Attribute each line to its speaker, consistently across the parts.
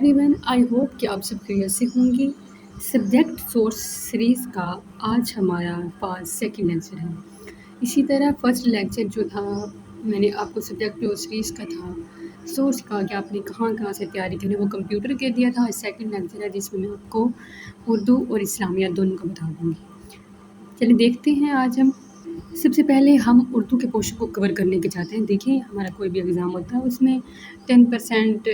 Speaker 1: Everyone, I hope कि आप सब खैरियत से होंगे। सब्जेक्ट सोर्स सीरीज़ का आज हमारा पास सेकंड लेक्चर है। इसी तरह फर्स्ट लेक्चर जो था मैंने आपको सब्जेक्ट और सीरीज़ का था सोर्स का कि आपने कहाँ कहाँ से तैयारी करनी वो कंप्यूटर के दिया था। सेकंड लेक्चर है जिसमें मैं आपको उर्दू और इस्लामिया दोनों का बता दूँगी। चलिए देखते हैं आज हम सबसे पहले हम उर्दू के पोर्शन को कवर करने के चाहते हैं। देखिए हमारा कोई भी एग्ज़ाम होता है उसमें 10%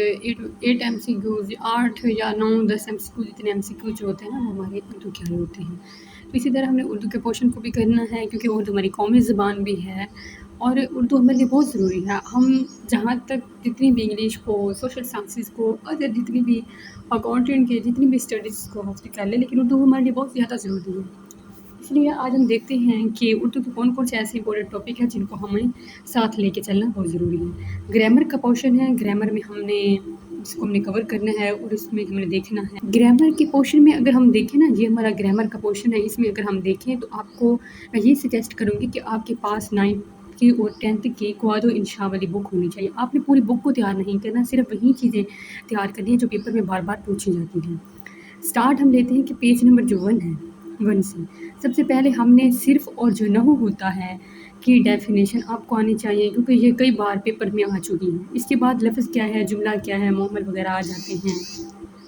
Speaker 1: 8 MCQs 8 या 9-10 MCQ जितने MCQ जो होते हैं ना वो हमारे उर्दू के लिए होते हैं। तो इसी तरह हमने उर्दू के पोर्शन को भी करना है क्योंकि उर्दू हमारी कौमी ज़बान भी है और उर्दू हमारे लिए बहुत ज़रूरी है। हम जहाँ तक जितनी भी इंग्लिश को, सोशल साइंसेज़ को, अदर जितनी भी अकाउंटेंट के जितनी भी स्टडीज़ को हासिल कर लें, लेकिन उर्दू हमारे लिए बहुत ज़्यादा ज़रूरी है। इसलिए आज हम देखते हैं कि उर्दू के कौन-कौन से ऐसे इंपॉर्टेंट टॉपिक हैं जिनको हमें साथ लेके चलना बहुत ज़रूरी है। ग्रामर का पोर्शन है, ग्रामर में इसको हमने कवर करना है और इसमें हमने देखना है। ग्रामर के पोर्शन में अगर हम देखें ना, ये हमारा ग्रामर का पोर्शन है, इसमें अगर हम देखें तो आपको मैं ये सजेस्ट करूँगी कि आपके पास 9th की और 10th की क्वादो इंशा वाली बुक होनी चाहिए। आपने पूरी बुक को तैयार नहीं करना, सिर्फ वही चीज़ें तैयार करनी है जो पेपर में बार-बार पूछी जाती हैं। स्टार्ट हम लेते हैं कि पेज नंबर जो 1 है 1 से सबसे पहले हमने सिर्फ और जो नहू होता है की डेफिनेशन आपको आनी चाहिए क्योंकि ये कई बार पेपर में आ चुकी है। इसके बाद लफ्ज़ क्या है, जुमला क्या है, मोहम्मल वगैरह आ जाते हैं।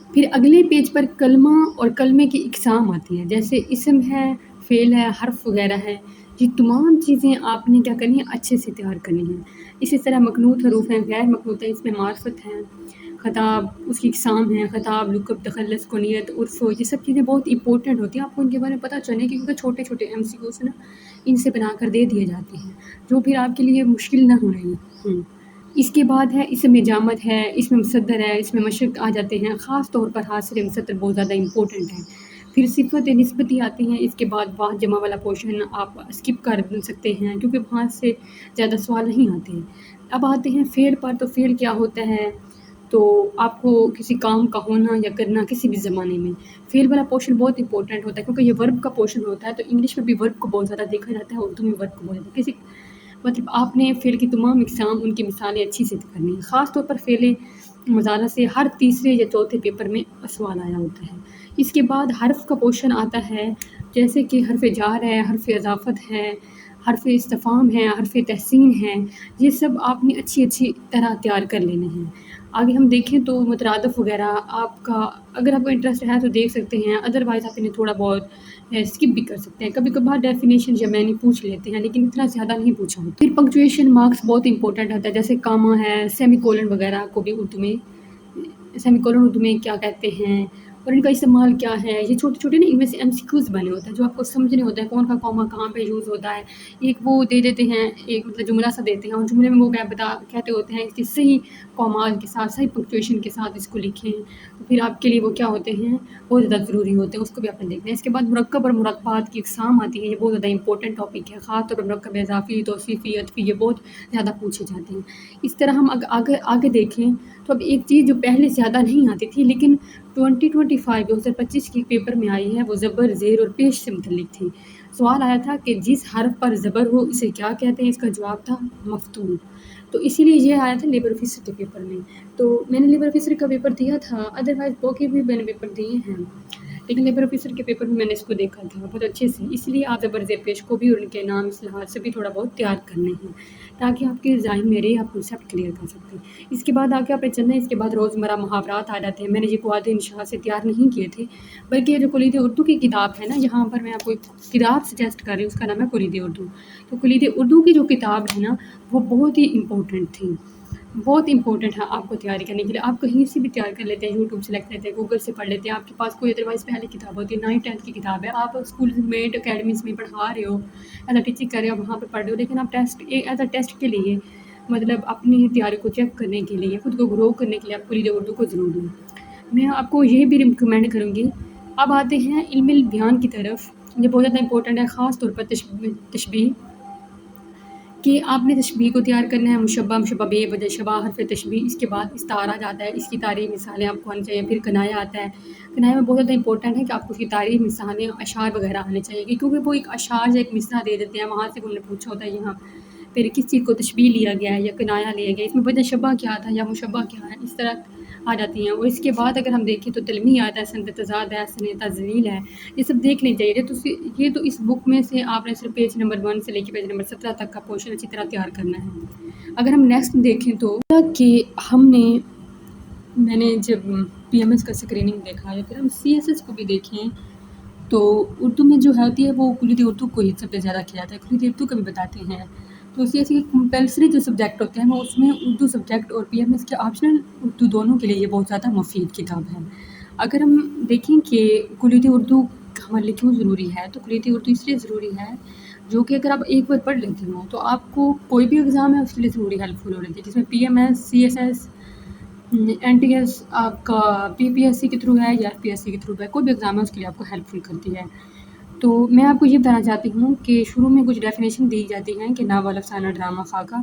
Speaker 1: फिर अगले पेज पर कलमा और कलमे की इकसाम आती है, जैसे इसम है, फ़ेल है, हर्फ वगैरह है। ये तमाम चीज़ें आपने क्या करनी है, अच्छे से तैयार करनी है। इसी तरह मकनूत हरूफ हैं, गैर मकनूत है, इसमें मार्फत है, ख़ताब उसकी इकसाम है, ख़ताब, लुक़ब, तख़ल्लुस, कुनियत, उर्फ़, ये सब चीज़ें बहुत इंपॉर्टेंट होती हैं। आपको इनके बारे में पता चले क्योंकि छोटे-छोटे MCQs ना इनसे बनाकर दे दिए जाते हैं, जो फिर आपके लिए मुश्किल ना होने। इसके बाद है इसमें जामत है, इसमें मुसद्दर है, इसमें मशक आ जाते हैं। ख़ास तौर पर हासिल मुसद्दर बहुत ज़्यादा इंपॉर्टेंट है। फिर सिफ़त निस्बती आती हैं। इसके बाद वाह जमा वाला पोर्शन आप स्किप कर सकते हैं क्योंकि वहाँ से ज़्यादा सवाल नहीं आते हैं। अब आते हैं फ़ेल पर, तो फ़ेल क्या होता है, तो आपको किसी काम का होना या करना किसी भी ज़माने में। फ़ेल वाला पोर्शन बहुत इंपॉर्टेंट होता है क्योंकि ये वर्ब का पोर्शन होता है, तो इंग्लिश में भी वर्ब को बहुत ज़्यादा देखा जाता है, उर्दू में वर्ब को बहुत ज़्यादा किसी मतलब आपने फ़ेल की तमाम इकसाम उनकी मिसालें अच्छी से करनी है। ख़ास तौर पर फ़ेल मुज़ारा से हर तीसरे या चौथे पेपर में सवाल आया होता है। इसके बाद हर्फ़ का पोर्शन आता है, जैसे कि हर्फ़ जार है, हर्फ़ इज़ाफ़त है, हर्फ़ इस्तिफ़हाम है, हर्फ़ तहसीन है। ये सब आपने अच्छी तरह तैयार कर लेने हैं। आगे हम देखें तो मुतरादिफ़ वगैरह आपका अगर आपको इंटरेस्ट है तो देख सकते हैं, अदरवाइज़ आप इन्हें थोड़ा बहुत स्किप भी कर सकते हैं। कभी-कभार डेफिनेशन या मैनी पूछ लेते हैं, लेकिन इतना ज़्यादा नहीं पूछा होता। फिर पंक्चुएशन मार्क्स बहुत इंपॉर्टेंट होता है, जैसे कामा है, सेमीकोलन वगैरह को भी उर्दू में सेमीकोलन उर्दू में क्या कहते हैं और इनका इस्तेमाल क्या है। ये छोटे-छोटे ना इनमें से MCQs बने होते हैं जो आपको समझने होते हैं, कौन सा कॉमा कहाँ पे यूज़ होता है। एक वो दे देते हैं, एक मतलब जुमला सा देते हैं और जुमले में वो कहते होते हैं इसकी सही कॉमा के साथ, सही पंक्चुएशन के साथ इसको लिखें। तो फिर आपके लिए वो क्या होते हैं, बहुत ज़्यादा ज़रूरी होते हैं, उसको भी आपने देखना है। इसके बाद मुरक्कब और मुरक्कबात की इकसाम आती है, ये बहुत ज़्यादा इंपॉर्टेंट टॉपिक है। ख़ास तौर पर मुरक्कब इज़ाफ़ी, तौसीफ़ी, अतफ़ी ये बहुत ज़्यादा पूछे जाते हैं। इस तरह हम आगे देखें तो अब एक चीज़ जो पहले ज़्यादा नहीं आती थी लेकिन 2025 के पेपर में आई है, वो ज़बर, ज़ेर और पेश से मुतल्लिक़ थी। सवाल आया था कि जिस हर्फ़ पर ज़बर हो इसे क्या कहते हैं, इसका जवाब था मफ़तूह। तो इसीलिए ये आया था लेबर ऑफ़िसर के पेपर में। तो मैंने लेबर ऑफ़िसर का पेपर दिया था, अदरवाइज़ बाकी भी मैंने पेपर दिए हैं, लेकिन लेबर ऑफ़िसर के पेपर में मैंने इसको देखा था बहुत अच्छे से। इसलिए आप ज़बर, ज़ेर, पेश को भी उनके नाम इस लिहाज से भी थोड़ा बहुत तैयार करने हैं ताकि आपके ज़हन में रहे, आप कॉन्सेप्ट क्लियर कर सकते हैं। इसके बाद आगे आपने चलना है, इसके बाद रोज़मर्रा मुहावरात आ जाते हैं। मैंने ये क्वाद इंशा से तैयार नहीं किए थे, बल्कि ये जो कुलीद उर्दू की किताब है ना, यहाँ पर मैं आपको एक किताब सजेस्ट कर रही हूँ, उसका नाम है कुलीद उर्दू। तो कुलीद उर्दू की जो किताब है ना, वो बहुत ही इंपॉर्टेंट थी, बहुत इंपॉर्टेंट है आपको तैयारी करने के लिए। आप कहीं से भी तैयार कर लेते हैं, यूट्यूब से देख लेते हैं, गूगल से पढ़ लेते हैं। आपके पास कोई अदरवाइज़ पहले किताब होती है, 9th-10th की किताब है, आप स्कूल में अकेडमीज़ में पढ़ा रहे हो, एज़ अ टीचिंग कर रहे हो, वहाँ पे पढ़ रहे हो, लेकिन आप एज़ अ टेस्ट के लिए मतलब अपनी तैयारी को चेक करने के लिए, खुद को ग्रो करने के लिए आप कुलीद उर्दू को ज़रूर लें। मैं आपको ये भी रिकमेंड करूँगी। अब आते हैं इल्मुल बयान की तरफ। ये बहुत ज़्यादा इंपॉर्टेंट है, ख़ास तौर पर तशबीह कि आपने तशबीह को तैयार करना है। मुशब्बा, मुशब्बा बे, वजह शबा, हर्फ़ तशबीह, इसके बाद इस्तारा आ जाता है, इसकी तारीफ़ मिसालें आपको आनी चाहिए। फिर कनाया आता है। कनाया में बहुत ज़्यादा इंपॉर्टेंट है कि आपको उसकी तारीफ़ मिसालें, अशार वगैरह आने चाहिए क्योंकि वो एक अशार या एक मिसरा दे देते हैं, वहाँ से उन्होंने पूछा होता है यहाँ फिर किस चीज़ को तशबीह लिया गया है या कनाया लिया गया है, इसमें वजह शबा क्या था या मुशब्बा क्या है। इस तरह آ جاتی ہیں۔ اور اس کے بعد اگر ہم دیکھیں تو تلمیحات ہے، سند تضاد ہے، سند تذلیل ہے، یہ سب دیکھنے چاہیے۔ یہ تو اس بک میں سے آپ نے صرف پیج نمبر 1 سے لے کے پیج نمبر 17 تک کا پورشن اچھی طرح تیار کرنا ہے۔ اگر ہم نیکسٹ دیکھیں تو کہ میں نے جب پی ایم ایس کا اسکریننگ دیکھا یا پھر ہم سی ایس ایس کو بھی دیکھیں تو اردو میں جو ہوتی ہے وہ کلیت اردو کو ہی سب سے زیادہ کیا جاتا ہے، کلیت اردو کا بھی بتاتے ہیں۔ تو سی ایس سی کے کمپلسری جو سبجیکٹ ہوتے ہیں وہ اس میں اردو سبجیکٹ اور پی ایم ایس کے آپشنل اردو دونوں کے لیے یہ بہت زیادہ مفید کتاب ہے۔ اگر ہم دیکھیں کہ کلیت اردو ہمارے لیے کیوں ضروری ہے، تو کلیت اردو اس لیے ضروری ہے جو کہ اگر آپ ایک بار پڑھ لیتے ہوں تو آپ کو کوئی بھی ایگزام ہے اس کے لیے ضروری ہیلپ فل ہو رہی ہے، جس میں P M S, C S S, N T S آپ کا پی پی ایس سی کے تھرو ہے یا ایف پی ایس سی کے تھرو ہے، کوئی بھی ایگزام ہے اس کے لیے آپ کو ہیلپ فل کرتی ہے۔ تو میں آپ کو یہ بتانا چاہتی ہوں کہ شروع میں کچھ ڈیفینیشن دی جاتی ہیں کہ ناول، افسانہ، ڈرامہ، خاکہ۔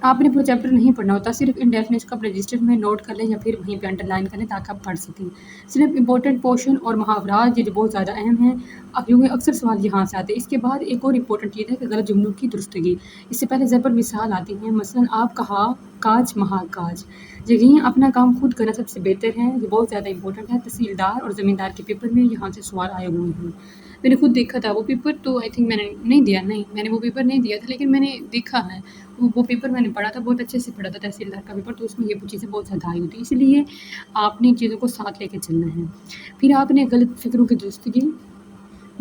Speaker 1: آپ نے پورا چیپٹر نہیں پڑھنا ہوتا، صرف ان ڈیفینیشن کو اپنے رجسٹر میں نوٹ کر لیں یا پھر وہیں پہ انڈر لائن کر لیں تاکہ آپ پڑھ سکیں۔ صرف امپورٹنٹ پورشن اور محاورات یہ جو بہت زیادہ اہم ہیں، اب کیونکہ اکثر سوال یہاں سے آتے ہیں۔ اس کے بعد ایک اور امپورٹنٹ چیز ہے کہ غلط جملوں کی درستگی۔ اس سے پہلے ضرب مثال آتی ہیں، مثلاً آپ کہا کاج مہا کاج، یقین اپنا کام خود کرنا سب سے بہتر ہے، یہ بہت زیادہ امپورٹنٹ ہے۔ تحصیلدار اور زمیندار کے پیپر میں یہاں سے سوال آئے ہوئے ہیں، میں نے خود دیکھا تھا وہ پیپر، تو آئی تھنک میں نے میں نے وہ پیپر نہیں دیا تھا، لیکن میں نے دیکھا ہے وہ پیپر میں نے پڑھا تھا، بہت اچھے سے پڑھا تھا تحصیلدار کا پیپر، تو اس میں یہ چیزیں بہت زیادہ آئی ہوتی ہیں، اس لیے آپ نے ان چیزوں کو ساتھ لے کے چلنا ہے۔ پھر آپ نے غلط فکروں کی درستگی،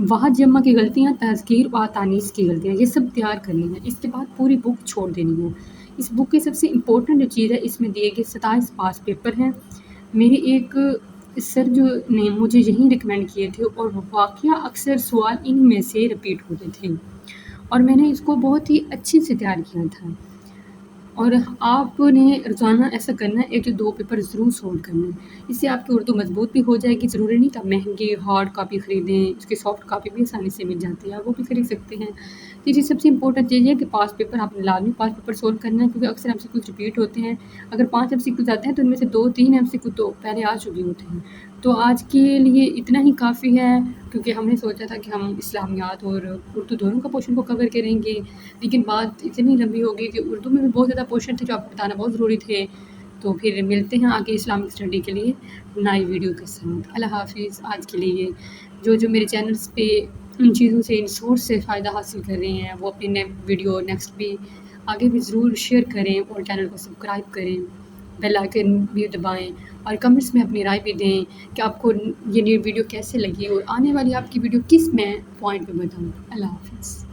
Speaker 1: واحد جمع کی غلطیاں، تذکیر و تانیث کی غلطیاں، یہ سب تیار کرنی ہے۔ اس کے بعد پوری بک چھوڑ دینی ہے۔ اس بک کی سب سے امپورٹنٹ جو چیز ہے، اس میں دیے گئے 27 پاس پیپر ہیں۔ میرے ایک سر جو نے مجھے یہی ریکمینڈ کیے تھے اور واقعہ اکثر سوال ان میں سے رپیٹ ہوتے تھے اور میں نے اس کو بہت ہی اچھے سے تیار کیا تھا۔ اور آپ نے روزانہ ایسا کرنا ہے، 1 یا 2 پیپر ضرور سولو کرنا ہے، اس سے آپ کی اردو مضبوط بھی ہو جائے گی۔ ضروری نہیں کہ آپ مہنگی ہارڈ کاپی خریدیں، اس کی سافٹ کاپی بھی آسانی سے مل جاتی ہے، آپ وہ بھی خرید سکتے ہیں۔ تیسری سب سے امپورٹنٹ چیز ہے کہ پاس پیپر آپ نے لازمی پاس پیپر سولو کرنا ہے، کیونکہ اکثر ایم سی کیوز رپیٹ ہوتے ہیں۔ اگر 5 ایم سی کیوز آتے ہیں تو ان میں سے 2-3 ایم سی کیو تو پہلے آ چکے ہوتے ہیں۔ تو آج کے لیے اتنا ہی کافی ہے، کیونکہ ہم نے سوچا تھا کہ ہم اسلامیات اور اردو دونوں کا پورشن کو کور کریں گے، لیکن بات اتنی لمبی ہوگی کہ اردو میں بھی بہت زیادہ پورشن تھے جو آپ کو بتانا بہت ضروری تھے۔ تو پھر ملتے ہیں آگے اسلامک اسٹڈی کے لیے نئی ویڈیو کے ساتھ۔ اللہ حافظ۔ آج کے لیے جو میرے چینلز پہ ان چیزوں سے، ان سورس سے فائدہ حاصل کر رہے ہیں، وہ اپنی ویڈیو نیکسٹ بھی آگے بھی ضرور شیئر کریں اور چینل کو سبسکرائب کریں، بیل آئکن بھی دبائیں اور کمنٹس میں اپنی رائے بھی دیں کہ آپ کو یہ نیو ویڈیو کیسے لگی اور آنے والی آپ کی ویڈیو کس میں پوائنٹ پہ بتاؤں۔ اللہ حافظ۔